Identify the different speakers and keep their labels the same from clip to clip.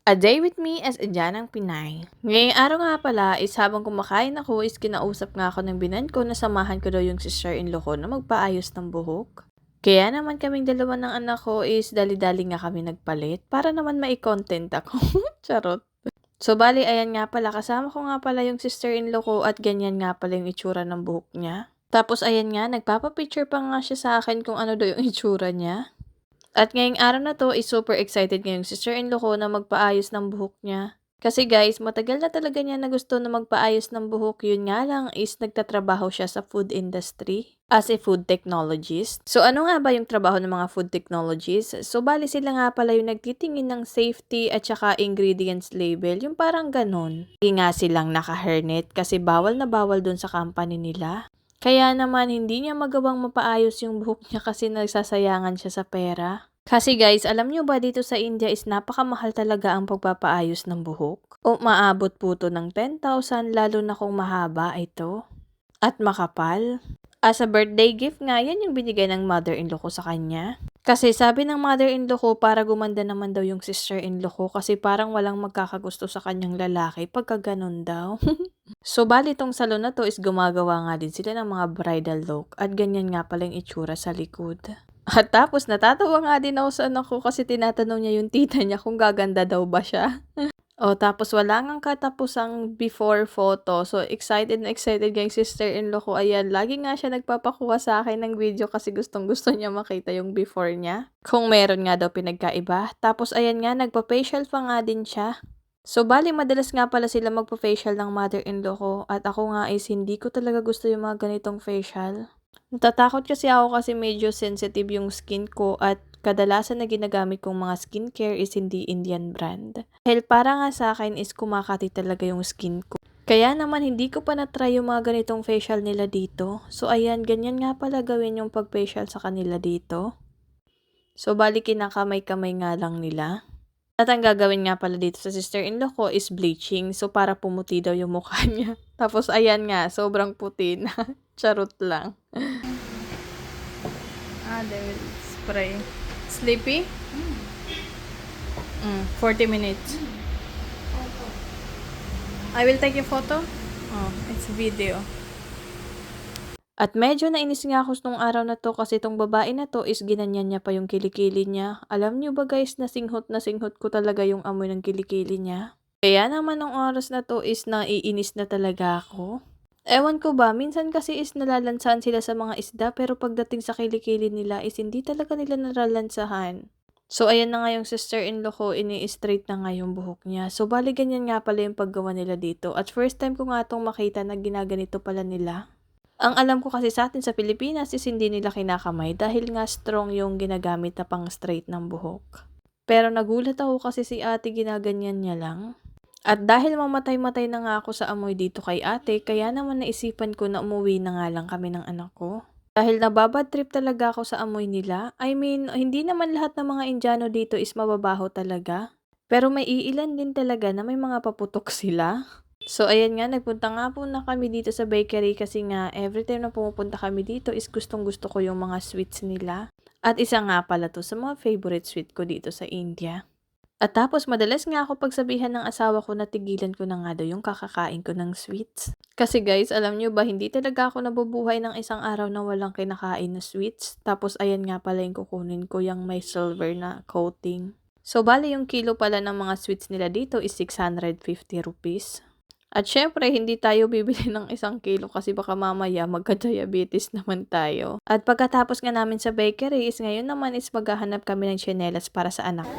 Speaker 1: A Day With Me as Indianang Pinay. Ngayong araw nga pala is habang kumakain ako is kinausap nga ako ng binan ko na samahan ko daw yung sister-in-law ko na magpaayos ng buhok. Kaya naman kaming dalawa ng anak ko is dali-dali nga kami nagpalit para naman mai-content ako. Charot. So bali ayan nga pala, kasama ko nga pala yung sister-in-law ko at ganyan nga pala yung itsura ng buhok niya. Tapos ayan nga, nagpapapicture pa nga siya sa akin kung ano daw yung itsura niya. At ngayong araw na to is super excited ngayong sister-in-law ko na magpaayos ng buhok niya. Kasi guys, matagal na talaga niya na gusto na magpaayos ng buhok. Yun nga lang is nagtatrabaho siya sa food industry as a food technologist. So ano nga ba yung trabaho ng mga food technologists? So bali sila nga pala yung nagtitingin ng safety at saka ingredients label. Yung parang ganun. Hindi nga silang naka-hairnet kasi bawal na bawal dun sa company nila. Kaya naman hindi niya magawang mapaayos yung buhok niya kasi nagsasayangan siya sa pera. Kasi guys, alam niyo ba dito sa India is napakamahal talaga ang pagpapaayos ng buhok? O maabot po to ng 10,000 lalo na kung mahaba ito. At makapal. As a birthday gift nga, yan yung binigay ng mother-in-law ko sa kanya. Kasi sabi ng mother-in-law ko para gumanda naman daw yung sister-in-law ko kasi parang walang magkakagusto sa kanyang lalaki pagka ganun daw. So, bali tong salon na to is gumagawa nga din sila ng mga bridal look at ganyan nga pala yung itsura sa likod. At tapos natatawa nga din ako sa anak ko kasi tinatanong niya yung tita niya kung gaganda daw ba siya. O tapos wala ngang katapusang before photo. So, excited na excited yung sister-in-law ko. Ayan, lagi nga siya nagpapakuha sa akin ng video kasi gustong-gusto niya makita yung before niya. Kung meron nga daw pinagkaiba. Tapos ayan nga, nagpa-facial pa nga din siya. So, bali madalas nga pala sila magpa-facial ng mother-in-law ko at ako nga is hindi ko talaga gusto yung mga ganitong facial. Natatakot kasi ako kasi medyo sensitive yung skin ko at kadalasan na ginagamit kong mga skincare is hindi Indian brand. Dahil para nga sa akin is kumakati talaga yung skin ko. Kaya naman hindi ko pa na-try yung mga ganitong facial nila dito. So, ayan, ganyan nga pala gawin yung pag-facial sa kanila dito. So, bali kinakamay-kamay nga lang nila. At ang gagawin nga pala dito sa sister-in-law ko is bleaching. So, para pumuti daw yung mukha niya. Tapos, ayan nga, sobrang puti na. Charot lang. They will spray. Sleepy? 40 minutes. I will take a photo. Oh, it's video. At medyo nainis nga ako nung araw na to kasi itong babae na to is ginanyan niya pa yung kilikili niya. Alam niyo ba guys, na singhot ko talaga yung amoy ng kilikili niya. Kaya naman nung oras na to is naiinis na talaga ako. Ewan ko ba, minsan kasi is nalalansahan sila sa mga isda pero pagdating sa kilikili nila is hindi talaga nila nalalansahan. So ayan na nga yung sister-in-law ko, ini-straight na nga yung buhok niya. So bali ganyan nga pala yung paggawa nila dito. At first time ko nga itong makita na ginaganito pala nila. Ang alam ko kasi sa atin sa Pilipinas is hindi nila kinakamay dahil nga strong yung ginagamit na pang straight ng buhok. Pero nagulat ako kasi si ate ginaganyan niya lang. At dahil mamatay-matay na nga ako sa amoy dito kay ate, kaya naman naisipan ko na umuwi na nga lang kami ng anak ko. Dahil nababad trip talaga ako sa amoy nila. I mean, hindi naman lahat ng mga Indiano dito is mababaho talaga. Pero may iilan din talaga na may mga paputok sila. So, ayan nga, nagpunta nga po na kami dito sa bakery kasi nga every time na pumupunta kami dito is gustong-gusto ko yung mga sweets nila. At isa nga pala to sa mga favorite sweet ko dito sa India. At tapos madalas nga ako pagsabihan ng asawa ko na tigilan ko na nga daw yung kakakain ko ng sweets. Kasi guys, alam nyo ba, hindi talaga ako nabubuhay ng isang araw na walang kinakain na sweets. Tapos ayan nga pala yung kukunin ko yung may silver na coating. So, bali yung kilo pala ng mga sweets nila dito is 650 rupees. At syempre, hindi tayo bibili ng 1 kilo kasi baka mamaya magka-diabetes naman tayo. At pagkatapos nga namin sa bakery is ngayon naman is maghahanap kami ng tsinelas para sa anak.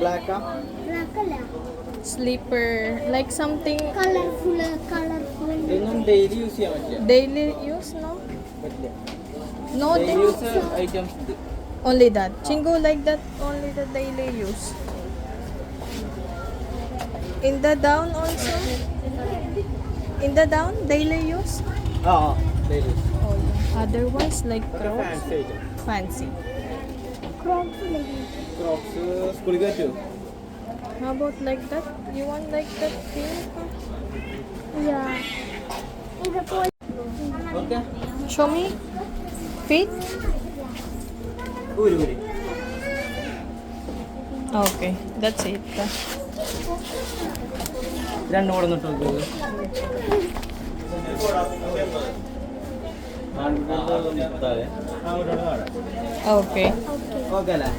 Speaker 2: Black
Speaker 3: color.
Speaker 1: Slipper, like something
Speaker 3: Colorful.
Speaker 2: ಇನ್ನೊಂದು daily use
Speaker 1: daily use, no? No,
Speaker 2: daily use items
Speaker 1: only that. Chingu like that, only the daily use. In the down also? In the down, daily use?
Speaker 2: Daily
Speaker 1: Oh, yeah. Otherwise, like Crocs,
Speaker 2: fancy item
Speaker 1: fancy.
Speaker 3: Crocs.
Speaker 2: ಕ್ರಾಕ್ಸ್ ಸ್ಕೂಲ್ಗೆ to
Speaker 1: How about like that? You want like that pink?
Speaker 3: Yeah.
Speaker 2: Okay
Speaker 1: Show me. Fit?
Speaker 2: ಊರಿ ಊರಿ
Speaker 1: Okay, that's it.
Speaker 2: Then no one to go.
Speaker 1: Okay.
Speaker 2: Okay lah.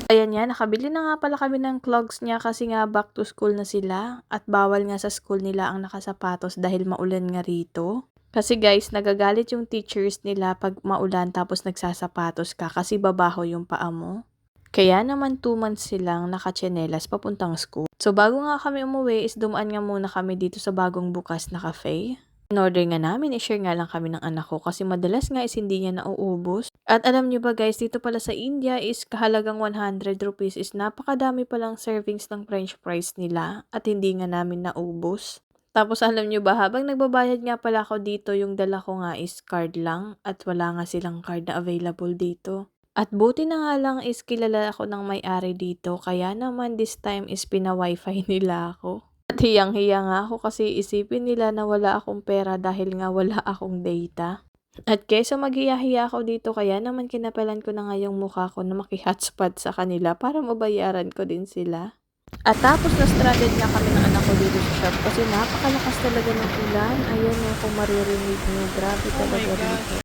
Speaker 1: Ayan nga, nakabili na nga pala kami ng clogs niya kasi nga back to school na sila at bawal nga sa school nila ang nakasapatos dahil maulan nga rito. Kasi guys, nagagalit yung teachers nila pag maulan tapos nagsasapatos ka kasi babaho yung paa mo. Kaya naman 2 months silang nakatsinelas papuntang school. So bago nga kami umuwi is dumaan nga muna kami dito sa bagong bukas na cafe. In-order nga namin, i-share nga lang kami ng anak ko kasi madalas nga is hindi niya nauubos. At alam niyo ba guys, dito pala sa India is kahalagang 100 rupees is napakadami palang servings ng french fries nila at hindi nga namin naubos. Tapos alam niyo ba, habang nagbabayad nga pala ako dito, yung dala ko nga is card lang at wala nga silang card na available dito. At buti na nga lang is kilala ako ng may-ari dito kaya naman this time is pina-wifi nila ako. At hiyang-hiya nga ako kasi isipin nila na wala akong pera dahil nga wala akong data. At kaysa maghiya-hiya ako dito kaya naman kinapalan ko na nga yung mukha ko na maki-hotspot sa kanila para mabayaran ko din sila. At tapos na-stranded nga kami ng anak ko dito sa shop kasi napakalakas talaga ng ulan. Ayan o kung maririnig nyo, grabe talaga rito.